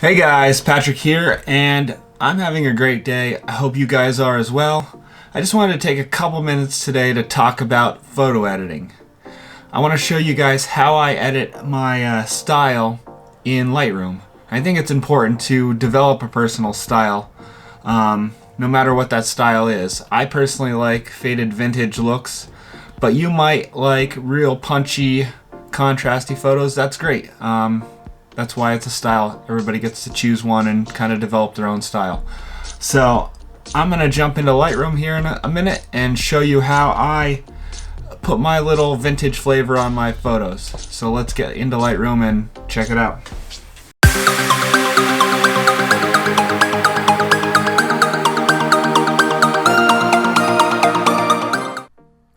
Hey guys, Patrick here, and I'm having a great day. I hope you guys are as well. I just wanted to take a couple minutes today to talk about photo editing. I want to show you guys how I edit my style in Lightroom. I think it's important to develop a personal style, no matter what that style is. I personally like faded vintage looks, but you might like real punchy, contrasty photos. That's great. That's why it's a style. Everybody gets to choose one and kind of develop their own style. So I'm going to jump into Lightroom here in a minute and show you how I put my little vintage flavor on my photos. So let's get into Lightroom and check it out.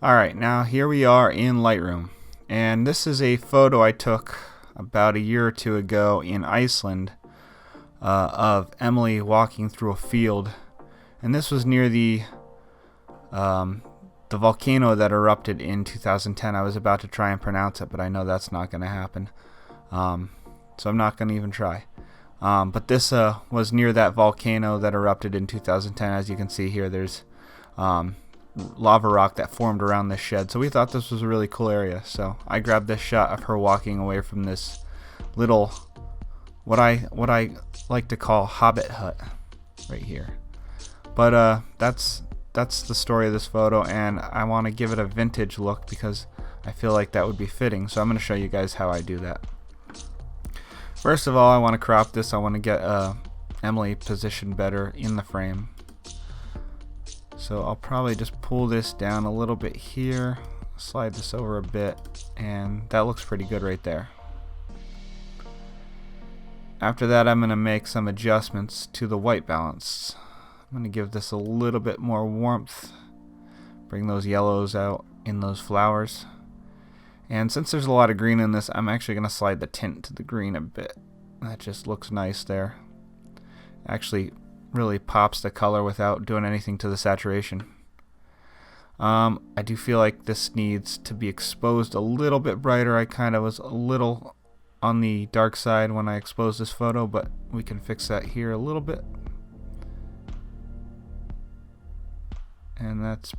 Alright, now here we are in Lightroom. And this is a photo I took about a year or two ago in Iceland of Emily walking through a field, and this was near the volcano that erupted in 2010. I was about to try and pronounce it, but I know that's not going to happen, so I'm not going to even try. But this was near that volcano that erupted in 2010. As you can see here, there's lava rock that formed around this shed, so we thought this was a really cool area. So I grabbed this shot of her walking away from this little what I like to call hobbit hut right here. But that's the story of this photo, and I want to give it a vintage look because I feel like that would be fitting. So I'm going to show you guys how I do that. First of all, I want to crop this. I want to get Emily positioned better in the frame. So I'll probably just pull this down a little bit here, slide this over a bit, and that looks pretty good right there. After that, I'm going to make some adjustments to the white balance. I'm going to give this a little bit more warmth, bring those yellows out in those flowers. And since there's a lot of green in this, I'm actually going to slide the tint to the green a bit. That just looks nice there. Actually really pops the color without doing anything to the saturation. I do feel like this needs to be exposed a little bit brighter. I kind of was a little on the dark side when I exposed this photo, but we can fix that here a little bit. And that's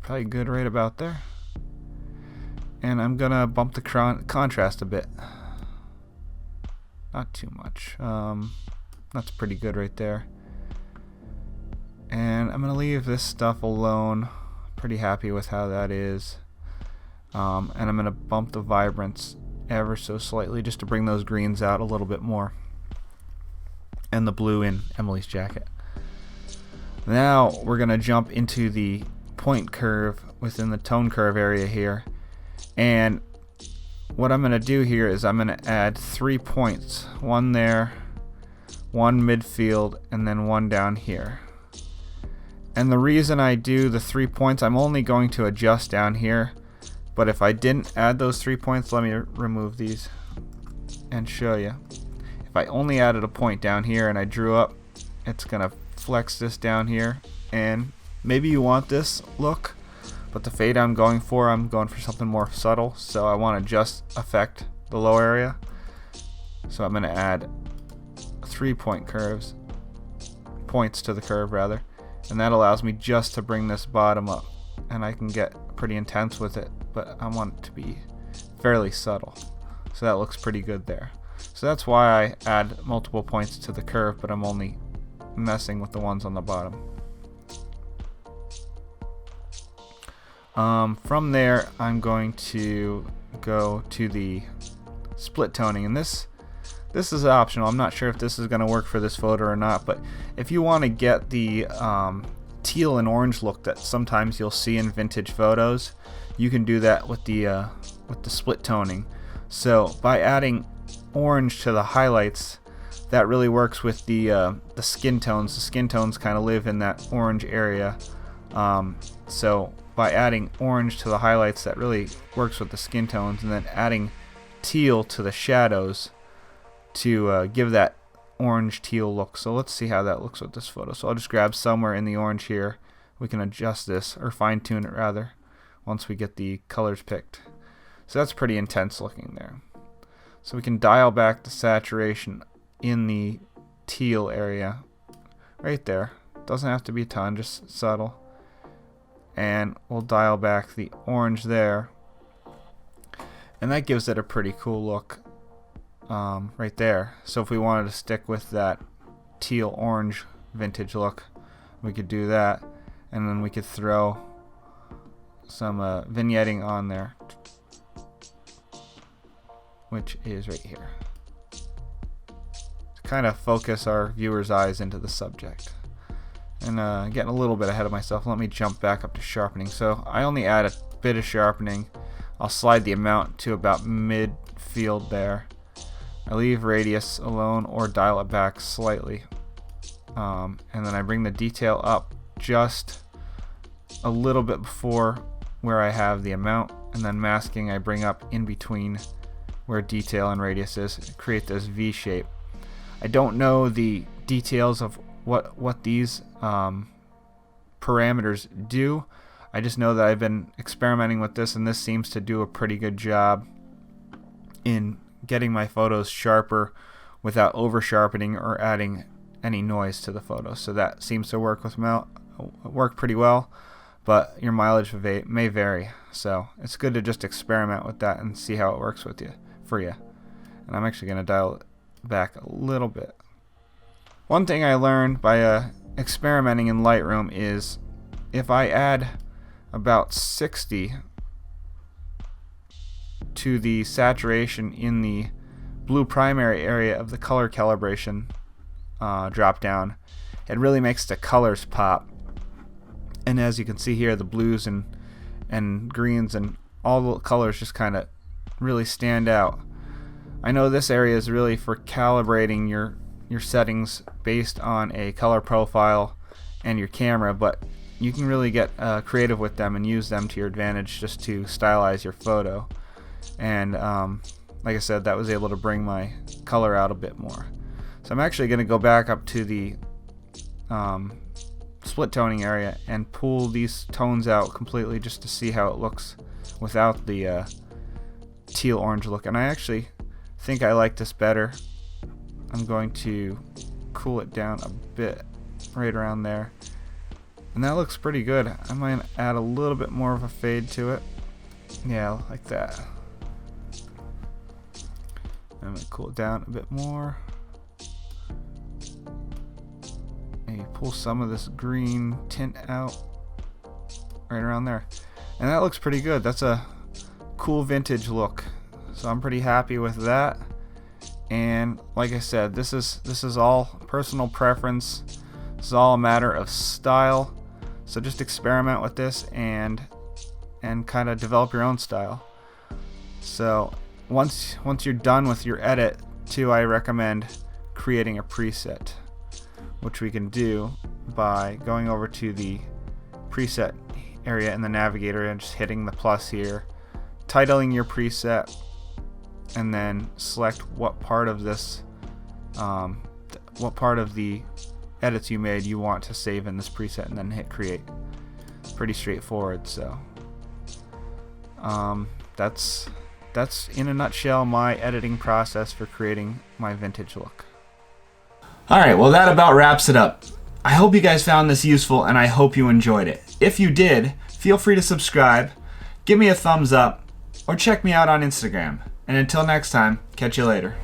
probably good right about there. And I'm gonna bump the contrast a bit. Not too much. That's pretty good right there. And I'm going to leave this stuff alone. Pretty happy with how that is. And I'm going to bump the vibrance ever so slightly just to bring those greens out a little bit more. And the blue in Emily's jacket. Now we're going to jump into the point curve within the tone curve area here. And what I'm going to do here is I'm going to add 3 points. One there, one midfield, and then one down here. And the reason I do the 3 points, I'm only going to adjust down here, but if I didn't add those 3 points, let me remove these and show you. If I only added a point down here and I drew up, it's gonna flex this down here, and maybe you want this look, but the fade I'm going for something more subtle, so I want to just affect the low area. So I'm gonna add 3 points to the curve rather. And that allows me just to bring this bottom up, and I can get pretty intense with it, but I want it to be fairly subtle. So that looks pretty good there. So that's why I add multiple points to the curve, but I'm only messing with the ones on the bottom. From there, I'm going to go to the split toning, and this is optional. I'm not sure if this is going to work for this photo or not, but if you want to get the teal and orange look that sometimes you'll see in vintage photos, you can do that with the split toning. So by adding orange to the highlights, that really works with the skin tones. The skin tones kind of live in that orange area. So by adding orange to the highlights, that really works with the skin tones, and then adding teal to the shadows to give that orange teal look. So let's see how that looks with this photo. So I'll just grab somewhere in the orange here. We can adjust this, or fine tune it rather, once we get the colors picked. So that's pretty intense looking there. So we can dial back the saturation in the teal area right there. Doesn't have to be a ton, just subtle. And we'll dial back the orange there, and that gives it a pretty cool look right there. So if we wanted to stick with that teal orange vintage look, we could do that, and then we could throw some vignetting on there, which is right here, to kind of focus our viewers' eyes into the subject. And getting a little bit ahead of myself, let me jump back up to sharpening. So I only add a bit of sharpening. I'll slide the amount to about mid-field there. I leave radius alone or dial it back slightly. And then I bring the detail up just a little bit before where I have the amount, and then masking I bring up in between where detail and radius is, create this V shape. I don't know the details of what these parameters do. I just know that I've been experimenting with this, and this seems to do a pretty good job in getting my photos sharper without over sharpening or adding any noise to the photo. So that seems to work pretty well, but your mileage may vary. So it's good to just experiment with that and see how it works for you. And I'm actually going to dial it back a little bit. One thing I learned by experimenting in Lightroom is if I add about 60 to the saturation in the blue primary area of the color calibration drop down, it really makes the colors pop. And as you can see here, the blues and greens and all the colors just kind of really stand out. I know this area is really for calibrating your settings based on a color profile and your camera, but you can really get creative with them and use them to your advantage just to stylize your photo. And like I said, that was able to bring my color out a bit more. So I'm actually going to go back up to the split toning area and pull these tones out completely just to see how it looks without the teal orange look. And I actually think I like this better. I'm going to cool it down a bit right around there, and that looks pretty good. I might add a little bit more of a fade to it. Yeah, like that. I'm going to cool it down a bit more. Maybe pull some of this green tint out right around there, and that looks pretty good. That's a cool vintage look, so I'm pretty happy with that. And like I said, this is all personal preference. This is all a matter of style. So just experiment with this and kind of develop your own style. So once you're done with your edit too, I recommend creating a preset, which we can do by going over to the preset area in the navigator and just hitting the plus here, titling your preset, and then select what part of this, what part of the edits you made you want to save in this preset, and then hit create. Pretty straightforward. So that's in a nutshell my editing process for creating my vintage look. Alright, well that about wraps it up. I hope you guys found this useful, and I hope you enjoyed it. If you did, feel free to subscribe, give me a thumbs up, or check me out on Instagram. And until next time, catch you later.